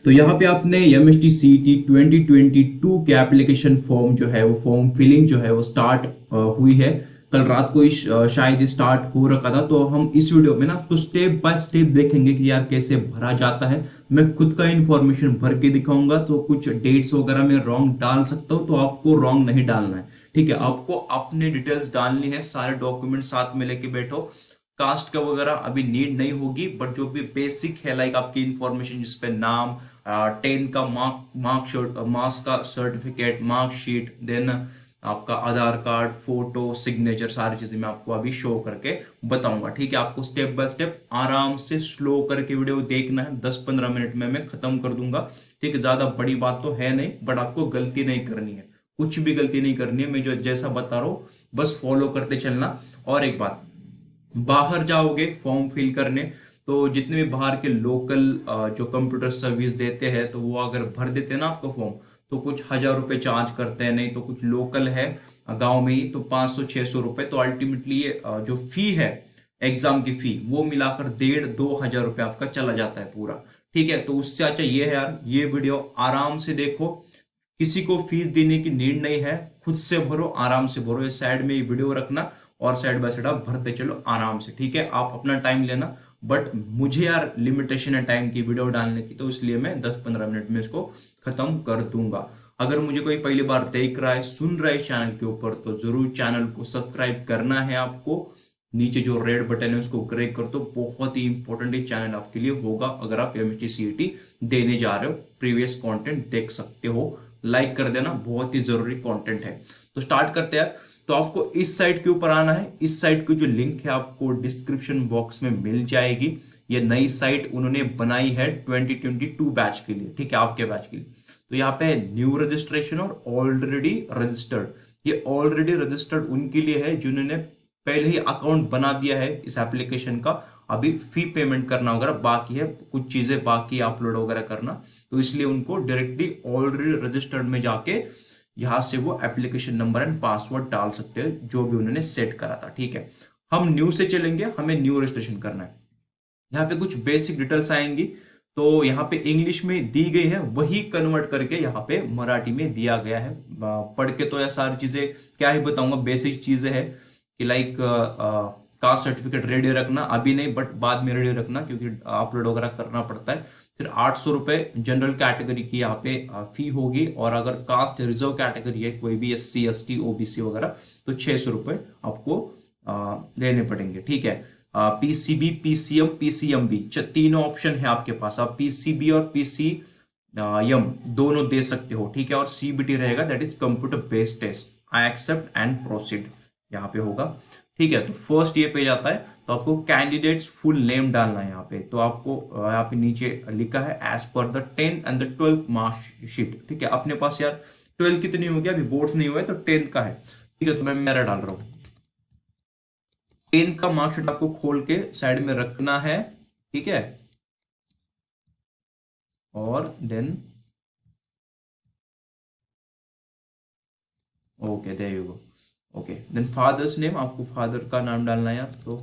तो यहाँ पे आपने MST CET 2022 के एप्लीकेशन फॉर्म जो है वो फॉर्म फिलिंग जो है वो स्टार्ट हुई है। कल रात को ही शायद स्टार्ट हो रखा था। तो हम इस वीडियो में ना उसको स्टेप बाय स्टेप देखेंगे कि यार कैसे भरा जाता है। मैं खुद का इंफॉर्मेशन भर के दिखाऊंगा, तो कुछ डेट्स वगैरह में रॉन्ग डाल सकता हूँ, तो आपको रॉन्ग नहीं डालना है। ठीक है, आपको अपने डिटेल्स डालनी है, सारे डॉक्यूमेंट साथ में लेके बैठो। कास्ट का वगैरह अभी नीड नहीं होगी, बट जो भी बेसिक है लाइक आपकी इंफॉर्मेशन जिसपे नाम, 10 का मार्क्स का सर्टिफिकेट, मार्कशीट, देन आपका आधार कार्ड, फोटो, सिग्नेचर, सारी चीजें मैं आपको अभी शो करके बताऊंगा। ठीक है, आपको स्टेप बाय स्टेप आराम से स्लो करके वीडियो देखना है। 10-15 मिनट में मैं खत्म कर दूंगा। ठीक है, ज्यादा बड़ी बात तो है नहीं, बट आपको गलती नहीं करनी है, कुछ भी गलती नहीं करनी है। मैं जो जैसा बता रहा हूँ बस फॉलो करते चलना। और एक बात, बाहर जाओगे फॉर्म फिल करने, तो जितने भी बाहर के लोकल जो कंप्यूटर सर्विस देते हैं, तो वो अगर भर देते हैं ना आपका फॉर्म, तो कुछ 1,000 रुपये चार्ज करते हैं। नहीं तो कुछ लोकल है गांव में ही तो 500-600 रुपये। तो अल्टीमेटली जो फी है, एग्जाम की फी, वो मिलाकर 1,500-2,000 रुपये आपका चला जाता है पूरा। ठीक है, तो उससे अच्छा ये है यार, ये वीडियो आराम से देखो, किसी को फीस देने की नीड नहीं है, खुद से भरो, आराम से भरो। ये साइड में ये वीडियो रखना और साइड बाय साइड आप भरते चलो आराम से। ठीक है, आप अपना टाइम लेना, बट मुझे यार लिमिटेशन है टाइम की वीडियो डालने की, तो इसलिए मैं 10-15 मिनट में इसको खत्म कर दूंगा। अगर मुझे कोई पहली बार देख रहा है, सुन रहा है चैनल के ऊपर, तो जरूर चैनल को सब्सक्राइब करना है आपको। नीचे जो रेड बटन है उसको क्लिक कर दो, बहुत ही इंपॉर्टेंट ये चैनल आपके लिए होगा। अगर आप MST CET देने जा रहे हो, प्रीवियस कंटेंट देख सकते हो, लाइक कर देना, बहुत ही जरूरी कंटेंट है। तो स्टार्ट करते हैं। तो आपको इस साइट के ऊपर आना है। इस साइट की जो लिंक है आपको डिस्क्रिप्शन बॉक्स में मिल जाएगी। ये नई साइट उन्होंने बनाई है 2022 बैच के लिए। ठीक है, आपके बैच के लिए। तो यहाँ पे न्यू रजिस्ट्रेशन और ऑलरेडी रजिस्टर्ड। ये ऑलरेडी रजिस्टर्ड उनके लिए है जिन्होंने पहले ही अकाउंट बना दिया है इस एप्लीकेशन का। अभी फी पेमेंट करना वगैरह बाकी है, कुछ चीजें बाकी अपलोड वगैरह करना, तो इसलिए उनको डायरेक्टली ऑलरेडी रजिस्टर्ड में जाके यहां से वो एप्लीकेशन नंबर एंड पासवर्ड डाल सकते हैं जो भी उन्होंने सेट करा था। ठीक है, हम न्यू से चलेंगे, हमें न्यू रजिस्ट्रेशन करना है। यहाँ पे कुछ बेसिक डिटेल्स आएंगी, तो यहाँ पे इंग्लिश में दी गई है, वही कन्वर्ट करके यहाँ पे मराठी में दिया गया है। पढ़ के तो यह सारी चीजें क्या ही बताऊंगा, बेसिक चीजें हैं कि लाइक कास्ट सर्टिफिकेट रेडी रखना, अभी नहीं बट बाद में रेडी रखना, क्योंकि अपलोड वगैरह करना पड़ता है। फिर 800 रुपये जनरल कैटेगरी की यहाँ पे फी होगी, और अगर कास्ट रिजर्व कैटेगरी है कोई भी, SC ST OBC वगैरह, तो 600 रुपये आपको लेने पड़ेंगे। ठीक है, PCB PCM PCMB तीनों ऑप्शन है आपके पास। आप PCB और PCM दोनों दे सकते हो। ठीक है, और CBT रहेगा, that is computer based test. I accept and proceed यहाँ पे होगा। ठीक है, तो फर्स्ट ये पेज आता है, तो आपको कैंडिडेट्स फुल नेम डालना है यहाँ पे। तो आपको यहाँ पे नीचे लिखा है as per the 10th and the 12th marksheet. ठीक है, अपने पास यार 12th कितनी हो गया, अभी बोर्ड्स नहीं हुआ है, तो 10th का है। ठीक है, तो मैं मेरा डाल रहा हूँ। 10th का मार्कशीट आपको खोल के साइड में रखना है। ठीक है, और then okay, there you go. Okay, then father's name, आपको फादर का नाम डालना है यार, तो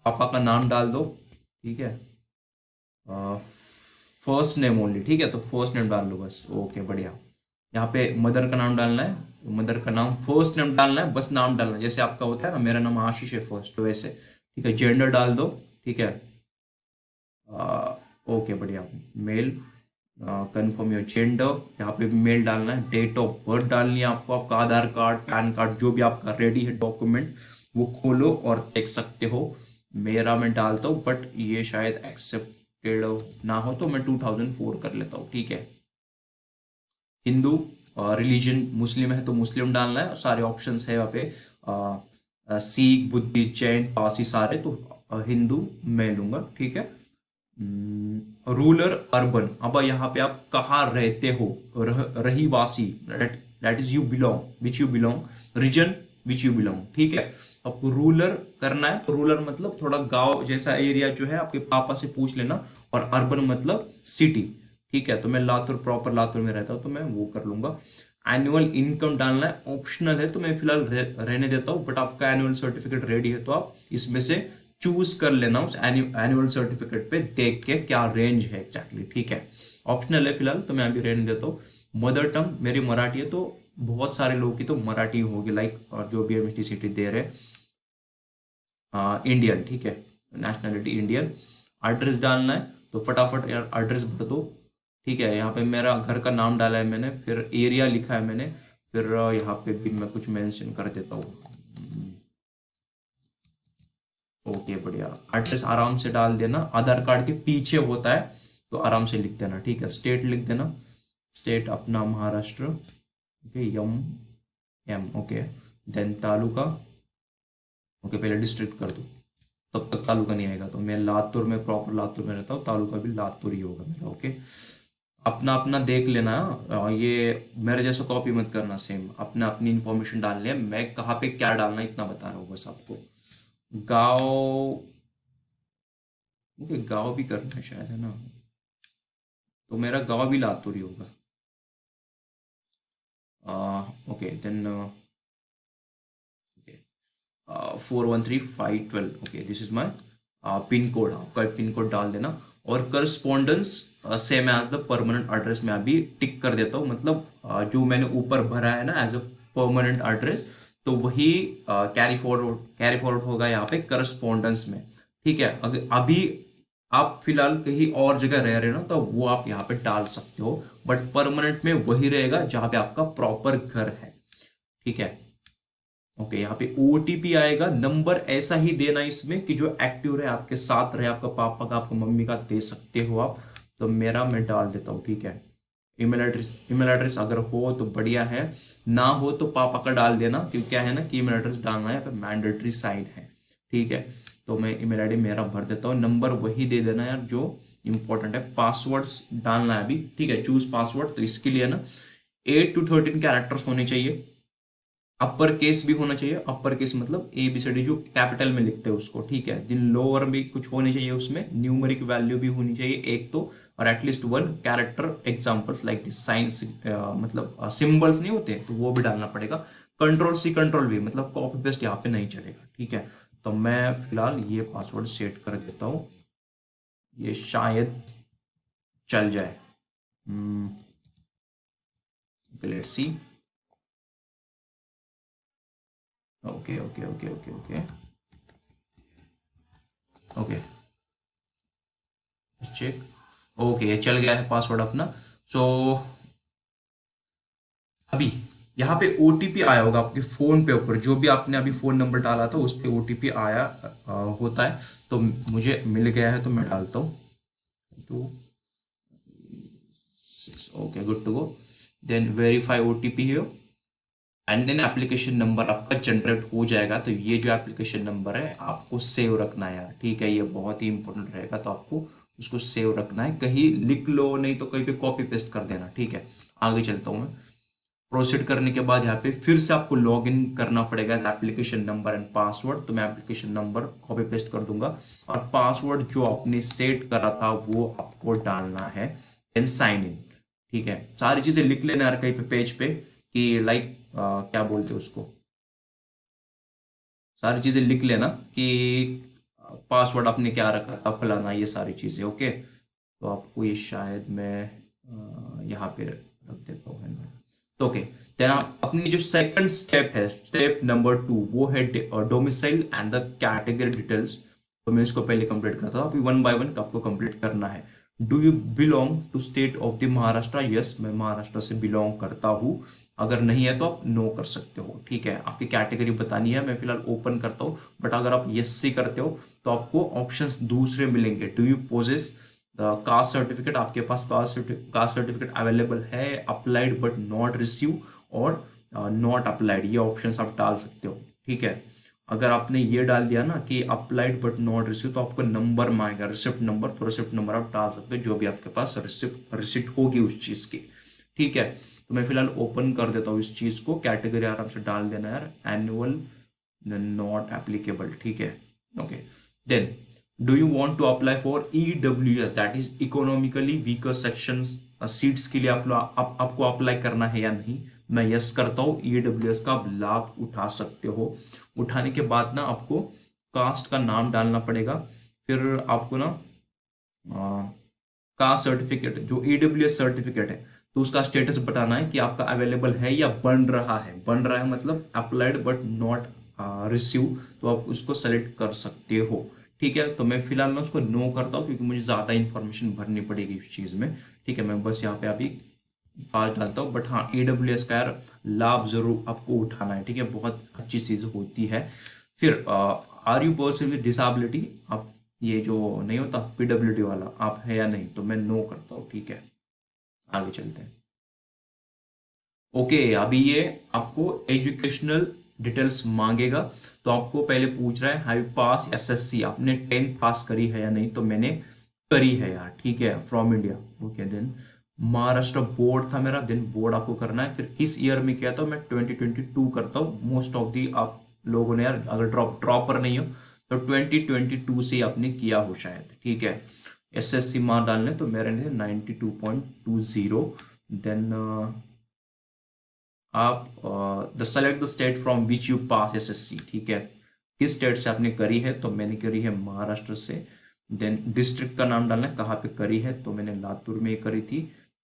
पापा का नाम डाल दो। ठीक है, फर्स्ट नेम ओनली। ठीक है, तो फर्स्ट नेम डाल लो बस। ओके, बढ़िया। यहाँ पे मदर का नाम डालना है, तो मदर का नाम, फर्स्ट नेम डालना है, बस नाम डालना है, जैसे आपका होता है ना, मेरा नाम आशीष है फर्स्ट, तो वैसे। ठीक है, जेंडर डाल दो। ठीक है, ओके, बढ़िया, मेल। कंफर्म योर जेंडर, यहाँ पे मेल डालना है। डेट ऑफ बर्थ डालनी है आपको, आपका आधार कार्ड, पैन कार्ड, जो भी आपका रेडी है डॉक्यूमेंट, वो खोलो और देख सकते हो। मेरा मैं डालता हूँ, बट ये शायद एक्सेप्टेड ना हो, तो मैं 2004 कर लेता हूँ। ठीक है, हिंदू, रिलीजन मुस्लिम है तो मुस्लिम डालना है। सारे ऑप्शंस है यहाँ पे, सिख, बुद्धिस्ट, जैन, पारसी, सारे तो हिंदू मैं लूंगा। ठीक है, रूरल अर्बन, अब यहाँ पे आप कहाँ रहते हो, रहीवासी, that is you belong, which you belong, region which you belong. ठीक है, आपको रूरल करना है, तो रूरल मतलब थोड़ा गांव जैसा एरिया जो है, आपके पापा से पूछ लेना। और अर्बन मतलब सिटी। ठीक है, तो मैं लातूर, प्रॉपर लातूर में रहता हूँ, तो मैं वो कर लूंगा। एनुअल इनकम डालना है, ऑप्शनल है, तो मैं फिलहाल रहने देता हूँ, बट आपका एनुअल सर्टिफिकेट रेडी है तो आप इसमें से चूज कर लेना उस एनुअल सर्टिफिकेट पे देख के क्या रेंज है एग्जैक्टली, ठीक है। ऑप्शनल है फिलहाल, तो मैं अभी रेंज देता हूँ। मदर टंग मेरी मराठी है, तो बहुत सारे लोगों की तो मराठी होगी, लाइक जो भी एमएसटी दे रहे, इंडियन, ठीक है, नेशनलिटी इंडियन। एड्रेस डालना है तो फटाफट यार एड्रेस भर दो, ठीक है। यहाँ पे मेरा घर का नाम डाला है मैंने, फिर एरिया लिखा है मैंने, फिर यहाँ पे भी मैं कुछ मेंशन कर देता हूँ। ओके बढ़िया, एड्रेस आराम से डाल देना, आधार कार्ड के पीछे होता है तो आराम से लिख देना, ठीक है। स्टेट लिख देना, स्टेट अपना महाराष्ट्र, ओके, यम M, okay. Then taluka, okay, पहले डिस्ट्रिक्ट कर दो, तब तक तालुका नहीं आएगा। तो मैं लातूर में, प्रॉपर लातूर में रहता हूँ, तालुका भी लातूर ही होगा मेरा, ओके। अपना अपना देख लेना, ये मेरे जैसा कॉपी मत करना, सेम अपना अपनी इंफॉर्मेशन डालनी है। मैं कहाँ पे क्या डालना है इतना बता रहा हूँ बस आपको। गाँव, ओके, गाँव भी करना है शायद, है ना, तो मेरा गाँव भी लातूर ही होगा। Okay then, okay, 413512, okay, this is my pin code. आपका पिन कोड डाल देना, और correspondence same as the permanent address में अभी टिक कर देता हूँ, मतलब जो मैंने ऊपर भरा है ना एज अ परमानेंट एड्रेस, तो वही कैरी फॉरवर्ड होगा यहाँ पे करस्पॉन्डेंस में, ठीक है। अगर अभी आप फिलहाल कहीं और जगह रह रहे हो ना, तो वो आप यहाँ पे डाल सकते हो, बट परमानेंट में वही रहेगा जहाँ पे आपका प्रॉपर घर है, ठीक है। ओके, यहाँ पे ओटीपी आएगा, नंबर ऐसा ही देना इसमें कि जो एक्टिव रहे, आपके साथ रहे, आपका पापा का, आपका मम्मी का दे सकते हो आप। तो मेरा मैं डाल देता हूँ, ठीक है। ईमेल एड्रेस अगर हो तो बढ़िया है, ना हो तो पापा का डाल देना, क्योंकि क्या है ना कि ईमेल एड्रेस डालना है, पे मैंडेटरी साइड है, ठीक है। तो मैं ईमेल आईडी मेरा भर देता हूँ, नंबर वही दे देना यार जो इंपॉर्टेंट है। पासवर्ड्स डालना है अभी, ठीक है, चूज पासवर्ड। तो इसके लिए ना 8 to 13 कैरेक्टर्स होने चाहिए, अपर केस भी होना चाहिए। अपर केस मतलब ABCD जो कैपिटल में लिखते हैं उसको, ठीक है। जिन लोअर भी कुछ होनी चाहिए, उसमें न्यूमेरिक वैल्यू भी होनी चाहिए एक तो, और at least 1 character examples like this science, मतलब सिंबल्स नहीं होते तो वो भी डालना पड़ेगा। कंट्रोल C कंट्रोल V, मतलब कॉपी पेस्ट यहाँ पे नहीं चलेगा, ठीक है। तो मैं फिलहाल ये पासवर्ड सेट कर देता हूँ, ये शायद चल जाए। Let's see, okay okay okay okay okay okay, check, okay, ये चल गया है पासवर्ड अपना। सो अभी यहाँ पे ओटीपी आया होगा आपके फोन पे ऊपर, जो भी आपने अभी फोन नंबर डाला था उस पे ओटीपी आया होता है, तो मुझे मिल गया है, तो मैं डालता हूँ 2 6, okay, good to go. Then verify OTP है, एंड देन एप्लीकेशन नंबर आपका जनरेट हो जाएगा। तो ये जो एप्लीकेशन नंबर है आपको सेव रखना है यार, ठीक है, ये बहुत ही इंपॉर्टेंट रहेगा, तो आपको उसको सेव रखना है, कहीं लिख लो, नहीं तो कहीं पे कॉपी पेस्ट कर देना, ठीक है। आगे चलता हूँ मैं। प्रोसीड करने के बाद यहाँ पे फिर से आपको लॉग इन करना पड़ेगा, एप्लीकेशन नंबर एंड पासवर्ड। तो मैं एप्लीकेशन नंबर कॉपी पेस्ट कर दूंगा, और पासवर्ड जो आपने सेट करा था वो आपको डालना है, देन साइन इन, ठीक है। सारी चीजें लिख लेना यार कहीं पे पेज पे, कि लाइक क्या बोलते हैं उसको, सारी चीजें लिख लेना कि पासवर्ड आपने क्या रखा था, फलाना, ये सारी चीजें, ओके। तो आपको ये शायद मैं यहाँ पे रख देता हूँ, है ना। तो ओके, देन आप अपनी जो सेकंड स्टेप है, स्टेप नंबर 2, वो है domicile and the category details. तो मैं इसको पहले कंप्लीट करता हूँ, अभी 1 by 1 आपको कंप्लीट करना है। Do you belong to state of the Maharashtra? Yes, मैं महाराष्ट्र से बिलोंग करता हूँ। अगर नहीं है तो आप नो कर सकते हो, ठीक है। आपकी कैटेगरी बतानी है, मैं फिलहाल ओपन करता हूँ, बट अगर आप यस सी करते हो तो आपको ऑप्शंस दूसरे मिलेंगे। Do you possess caste certificate, आपके पास कास्ट सर्टिफिकेट अवेलेबल है, अप्लाइड बट नॉट रिसीव, और नॉट अप्लाइड, ये ऑप्शंस आप डाल सकते हो, ठीक है। अगर आपने ये डाल दिया ना कि अप्लाइड बट नॉट रिसीव, तो आपको नंबर मांगेगा, रिसिप्ट नंबर, तो रिसिप्ट नंबर आप डाल सकते हो जो भी आपके पास रिसिप्ट होगी उस चीज की, ठीक है। तो मैं फिलहाल ओपन कर देता हूँ इस चीज को, कैटेगरी आराम से डाल देना यार, एनुअल नॉट एप्लीकेबल, ठीक है, okay. Then do you want to apply for EWS, that is economically weaker section seats के लिए आपको अप्लाई करना है या नहीं? मैं यस करता हूँ, EWS का आप लाभ उठा सकते हो। उठाने के बाद ना आपको कास्ट का नाम डालना पड़ेगा। फिर आपको ना कास्ट सर्टिफिकेट जो ईडब्ल्यूएस सर्टिफिकेट है तो उसका स्टेटस बताना है कि आपका अवेलेबल है या बन रहा है। बन रहा है मतलब अप्लाइड बट नॉट रिसीव, तो आप उसको सेलेक्ट कर सकते हो। ठीक है, तो मैं फिलहाल ना उसको नो करता हूँ क्योंकि मुझे ज़्यादा इन्फॉर्मेशन भरनी पड़ेगी इस चीज़ में। ठीक है, मैं बस यहाँ पे अभी पास डालता हूँ। बट हाँ, ईडब्ल्यूएस का यार लाभ जरूर आपको उठाना है। ठीक है, बहुत अच्छी चीज़ होती है। फिर are you person with disability, आप ये जो नहीं होता पीडब्ल्यूडी वाला, आप है या नहीं, तो मैं नो करता हूँ। ठीक है, आगे चलते हैं। ओके, अभी ये आपको एजुकेशनल डिटेल्स मांगेगा। तो आपको पहले पूछ रहा है हाई पास एसएससी, आपने 10th पास करी है या नहीं, तो मैंने करी है यार। ठीक है, from India. Okay, then Maharashtra board था मेरा, देन बोर्ड आपको करना है। फिर किस ईयर में किया था, मैं 2022 करता हूँ। मोस्ट ऑफ दी आप लोगों ने यार अगर ड्रॉपर नहीं हो तो 2022 से आपने किया हो शायद। ठीक है, एसएससी मार्क डालने, तो मेरे ने 92.20। देन आप the select the state from which you pass SSC. ठीक है, किस स्टेट से आपने करी है, तो मैंने करी है महाराष्ट्र से। देन डिस्ट्रिक्ट का नाम डालना है, कहाँ पे करी है, तो मैंने लातूर में करी थी।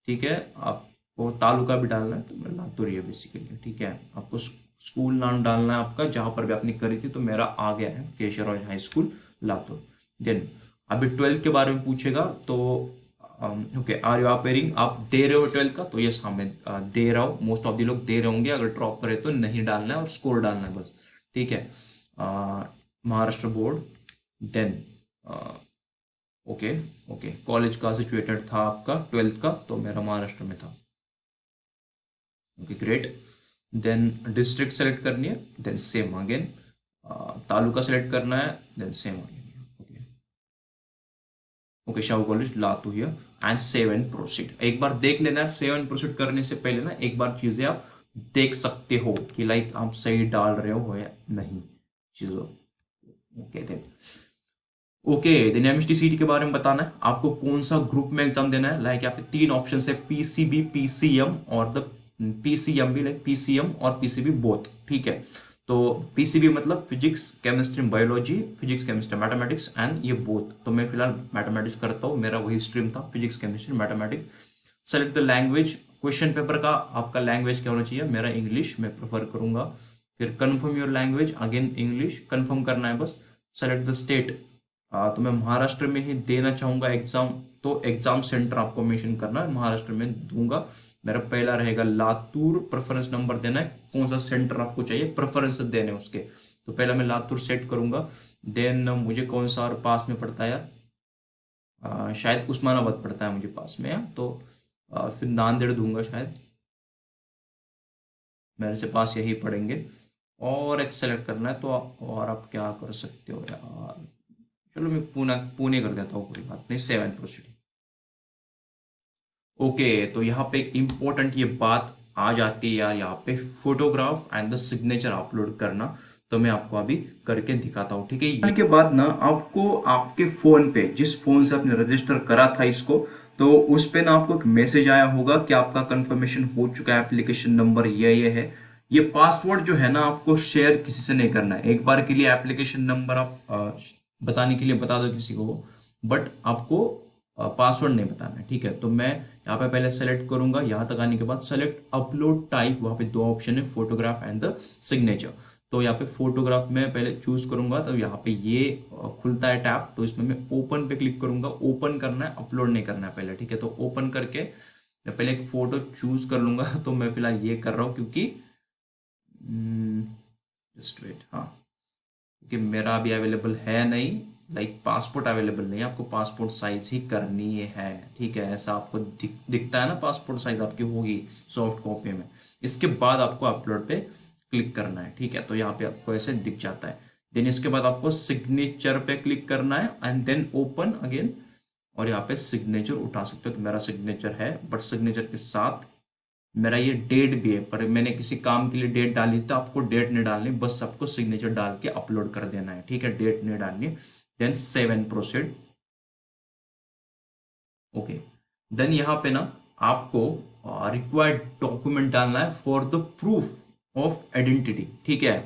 ठीक है, आपको तालुका भी डालना है, तो मैं लातूर ही है बेसिकली। ठीक है, आपको स्कूल नाम डालना है आपका जहाँ पर भी आपने करी थी, तो मेरा आ गया है Keshavraj high school Latur. Then अभी 12th के बारे में पूछेगा, तो ओके, आर यू अपेयरिंग, आप दे रहे हो 12th का, तो यस हाँ मैं दे रहा हूँ। मोस्ट ऑफ द लोग दे रहे होंगे, अगर ड्रॉप करे तो नहीं डालना है और स्कोर डालना है बस। ठीक है, Maharashtra board. Then okay, okay, college का सिचुएटेड था आपका 12th का, तो मेरा महाराष्ट्र में था। Okay, great. Then district select करनी है, then same again. Taluka select करना है, then same again. Okay, Shahu college Latur here and save and proceed. एक बार देख लेना है, सेव एंड प्रोसीड करने से पहले ना एक बार चीजें आप देख सकते हो कि लाइक आप सही डाल रहे हो या नहीं चीजों। Okay, then okay, then MST CT के बारे में बताना है आपको, कौन सा ग्रुप में एग्जाम देना है। लाइक यहाँ पे 3 ऑप्शन है, पीसीबी, पीसीएम और द पीसीएम भी, लाइक पीसीएम और पीसीबी बोथ। ठीक है, तो पीसीबी मतलब physics chemistry biology, physics chemistry mathematics and ये बोथ। तो मैं फिलहाल मैथमेटिक्स करता हूँ, मेरा वही स्ट्रीम था, physics chemistry mathematics. Select the language, question paper का आपका लैंग्वेज क्या होना चाहिए, मेरा इंग्लिश मैं प्रेफर करूंगा। फिर confirm your language, again English confirm करना है बस। सेलेक्ट द स्टेट, तो मैं महाराष्ट्र में ही देना चाहूंगा एग्जाम, तो एग्जाम सेंटर आपको मेंशन करना है, महाराष्ट्र में दूंगा। मेरा पहला रहेगा लातूर, प्रेफरेंस नंबर देना है, कौन सा सेंटर आपको चाहिए प्रेफरेंस देने उसके। तो पहला मैं लातूर सेट करूंगा। देन मुझे कौन सा और पास में पड़ता है यार, शायद उस्मानाबाद पड़ता है मुझे पास में यार, तो फिर नांदेड़ दूंगा शायद, मेरे से पास यही पड़ेंगे। और एक सेलेक्ट करना है, तो और आप क्या कर सकते हो यार, चलो मैं पुणे पुणे कर देता हूँ, कोई बात नहीं, 7 प्रोसीड। ओके, तो यहाँ पे एक इम्पोर्टेंट ये बात आ जाती है यार, यहाँ पे photograph and the signature upload करना। तो मैं आपको अभी करके दिखाता हूँ। ठीक है, ये के बाद ना आपको आपके फोन पे, जिस फोन से आपने रजिस्टर करा था इसको, तो उस पे ना आपको एक मैसेज आया होगा कि आपका कंफर्मेशन हो चुका है, एप्लीकेशन नंबर ये है। ये पासवर्ड जो है ना आपको शेयर किसी से नहीं करना है। एक बार के लिए एप्लीकेशन नंबर आप बताने के लिए बता दो किसी को, बट आपको पासवर्ड नहीं बताना है। ठीक है, तो मैं यहाँ पे पहले सेलेक्ट करूंगा, यहाँ तक आने के बाद सेलेक्ट अपलोड टाइप, वहाँ पे 2 ऑप्शन है, फोटोग्राफ एंड द सिग्नेचर। तो यहाँ पे फोटोग्राफ में पहले चूज करूंगा, तो यहाँ पे ये खुलता है टैब, तो इसमें मैं ओपन पे क्लिक करूंगा। ओपन करना है, अपलोड नहीं करना है पहले। ठीक है, तो ओपन करके मैं पहले एक फोटो चूज कर लूंगा। तो मैं फिलहाल ये कर रहा हूँ क्योंकि जस्ट वेट, हाँ, क्योंकि मेरा अभी अवेलेबल है नहीं, लाइक पासपोर्ट अवेलेबल नहीं है, आपको पासपोर्ट साइज ही करनी है। ठीक है, ऐसा आपको दिखता है ना, पासपोर्ट साइज आपकी होगी सॉफ्ट कॉपी में। इसके बाद आपको अपलोड पे क्लिक करना है। ठीक है, तो यहाँ पे आपको ऐसे दिख जाता है। देन इसके बाद आपको सिग्नेचर पे क्लिक करना है एंड देन ओपन अगेन, और यहाँ पे सिग्नेचर उठा सकते हो। तो मेरा सिग्नेचर है, बट सिग्नेचर के साथ मेरा ये डेट भी है, पर मैंने किसी काम के लिए डेट डाली, तो आपको डेट नहीं डालनी, बस आपको सिग्नेचर डाल के अपलोड कर देना है। ठीक है, डेट नहीं डालनी। Then save and proceed. Okay, then यहाँ पे ना आपको रिक्वायर्ड डॉक्यूमेंट डालना है for the proof of identity. ठीक है,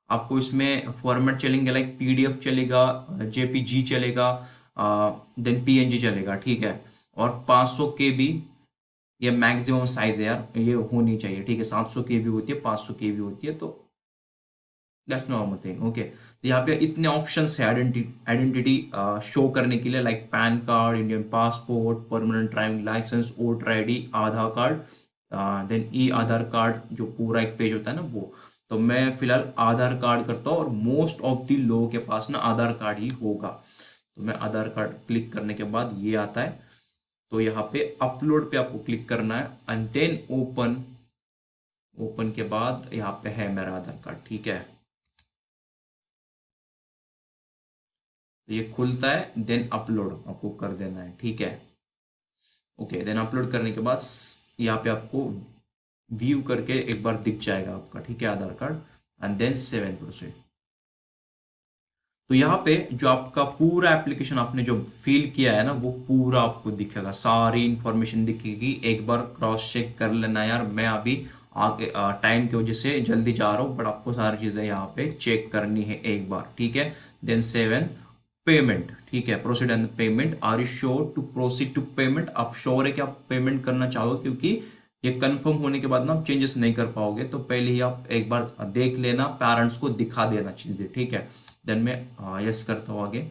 आपको इसमें फॉर्मेट चलेंगे लाइक पीडीएफ चलेगा, जेपीजी चलेगा, देन पीएनजी चलेगा, ठीक है। और 500 के बी ये मैक्सिमम साइज है यार, ये होनी चाहिए, ठीक है। 700 के बी होती है, 500 के बी होती है, तो दैट्स नॉर्मल थिंग, ओके। तो यहाँ पे इतने ऑप्शंस है आइडेंटिटी शो करने के लिए, like PAN card, Indian passport, permanent driving licence, voter ID, Aadhaar card, then e Aadhaar card, जो पूरा एक पेज होता है ना वो। तो मैं फिलहाल आधार कार्ड करता हूँ, और मोस्ट ऑफ द लोगों के पास ना आधार कार्ड ही होगा। तो मैं आधार कार्ड क्लिक करने के बाद ये आता है, तो यहाँ पे अपलोड पे आपको क्लिक करना है, एंड देन ओपन। ओपन के बाद यहाँ पे है मेरा आधार कार्ड, ठीक है। तो ये खुलता है, देन अपलोड आपको कर देना है, ठीक है। ओके, देन अपलोड करने के बाद यहाँ पे आपको व्यू करके एक बार दिख जाएगा आपका, ठीक है, Aadhaar card, and then save and proceed. तो यहाँ पे जो आपका पूरा एप्लीकेशन आपने जो फिल किया है ना, वो पूरा आपको दिखेगा, सारी इंफॉर्मेशन दिखेगी। एक बार क्रॉस चेक कर लेना यार, मैं अभी आगे टाइम की वजह से जल्दी जा रहा हूँ, बट आपको सारी चीज़ें यहाँ पे चेक करनी है एक बार, ठीक है। देन सेव एंड पेमेंट, ठीक है, proceed and payment. Are you sure to proceed to payment? आप श्योर है कि आप पेमेंट करना चाहोगे, क्योंकि ये कंफर्म होने के बाद ना आप चेंजेस नहीं कर पाओगे, तो पहले ही आप एक बार देख लेना, पेरेंट्स को दिखा देना चीज़ें, ठीक है। देन मैं यस करता हूँ आगे,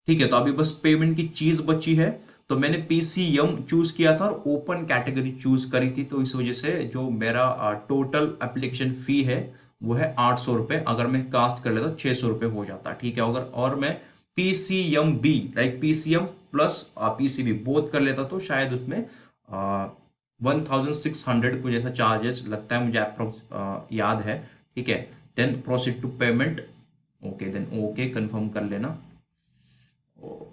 ठीक है। तो अभी बस पेमेंट की चीज बची है। तो मैंने पीसीएम चूज किया था और ओपन कैटेगरी चूज करी थी, तो इस वजह से जो मेरा टोटल एप्लीकेशन फी है वो है 800 रुपये। अगर मैं कास्ट कर लेता तो 600 रुपये हो जाता, ठीक है। अगर और मैं PCM be like PCM plus PCB both कर लेता तो शायद उसमें 1600 कुछ ऐसा चार्जेस लगता है, मुझे अप्रोक्स याद है, ठीक है। Then proceed to payment, okay, then okay confirm कर लेना।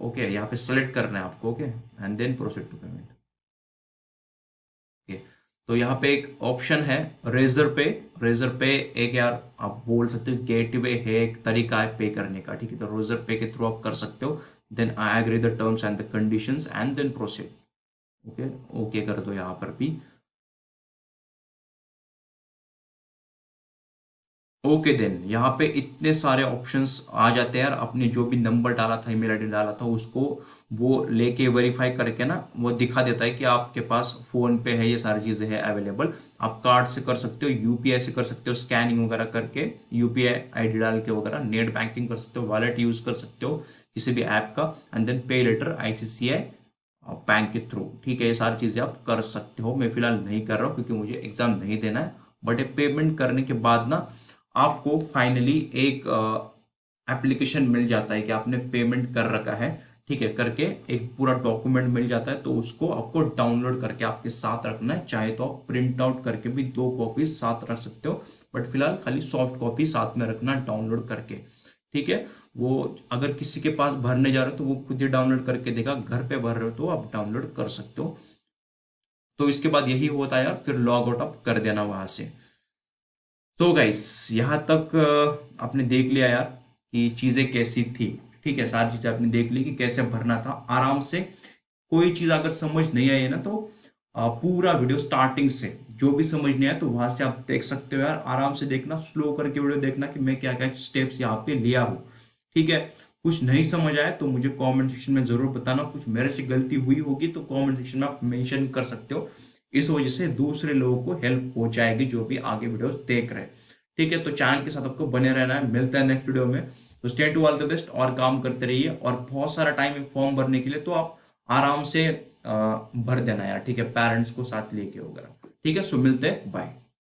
ओके, यहाँ पे सेलेक्ट करना है आपको, okay, and then proceed to payment, okay. तो यहाँ पे एक ऑप्शन है रेजर पे। रेजर पे एक यार आप बोल सकते हो गेटवे है, एक तरीका है पे करने का, ठीक है। तो रेजर पे के थ्रू आप कर सकते हो। Then I agree the terms and the conditions and then proceed, okay, okay कर दो यहाँ पर भी। ओके, देन यहाँ पे इतने सारे ऑप्शंस आ जाते हैं यार, आपने जो भी नंबर डाला था, ईमेल आईडी डाला था, उसको वो लेके वेरीफाई करके ना वो दिखा देता है कि आपके पास फोन पे है, ये सारी चीजें हैं अवेलेबल। आप कार्ड से कर सकते हो, यूपीआई से कर सकते हो, स्कैनिंग वगैरह करके यूपीआई आईडी डाल के वगैरह, नेट बैंकिंग कर सकते हो, वॉलेट यूज कर सकते हो किसी भी ऐप का, एंड देन पे लेटर आईसीसीआई बैंक के थ्रू, ठीक है। ये सारी चीजें आप कर सकते हो। मैं फिलहाल नहीं कर रहा हूँ क्योंकि मुझे एग्जाम नहीं देना है, बट ये पेमेंट करने के बाद ना आपको फाइनली एक एप्लीकेशन मिल जाता है कि आपने पेमेंट कर रखा है, ठीक है, करके एक पूरा डॉक्यूमेंट मिल जाता है। तो उसको आपको डाउनलोड करके आपके साथ रखना है, चाहे तो आप प्रिंट आउट करके भी 2 कॉपी साथ रख सकते हो, बट फिलहाल खाली सॉफ्ट कॉपी साथ में रखना डाउनलोड करके, ठीक है। वो अगर किसी के पास भरने जा रहे हो तो वो खुद ही डाउनलोड करके देगा, घर पे भर रहे हो तो आप डाउनलोड कर सकते हो। तो इसके बाद यही होता है यार, फिर लॉग आउट आप कर देना वहां से। तो गाइस यहाँ तक आपने देख लिया यार कि चीज़ें कैसी थी, ठीक है। सारी चीज़ें आपने देख ली कि कैसे भरना था आराम से। कोई चीज़ अगर समझ नहीं आई है ना, तो पूरा वीडियो स्टार्टिंग से जो भी समझ नहीं आया तो वहां से आप देख सकते हो यार, आराम से देखना, स्लो करके वीडियो देखना कि मैं क्या क्या स्टेप्स यहाँ पे लिया हूँ, ठीक है। कुछ नहीं समझ आया तो मुझे कमेंट सेक्शन में जरूर बताना, कुछ मेरे से गलती हुई होगी तो कमेंट सेक्शन में आप मेंशन कर सकते हो। इस वजह से दूसरे लोगों को हेल्प हो जाएगी जो भी आगे वीडियोस देख रहे हैं, ठीक है। तो चैनल के साथ आपको बने रहना है, मिलता है नेक्स्ट वीडियो में। तो stay to all the best, और काम करते रहिए, और बहुत सारा टाइम है फॉर्म भरने के लिए, तो आप आराम से भर देना यार, ठीक है, पेरेंट्स को साथ लेके वगैरह, ठीक है। सो मिलते हैं, बाय।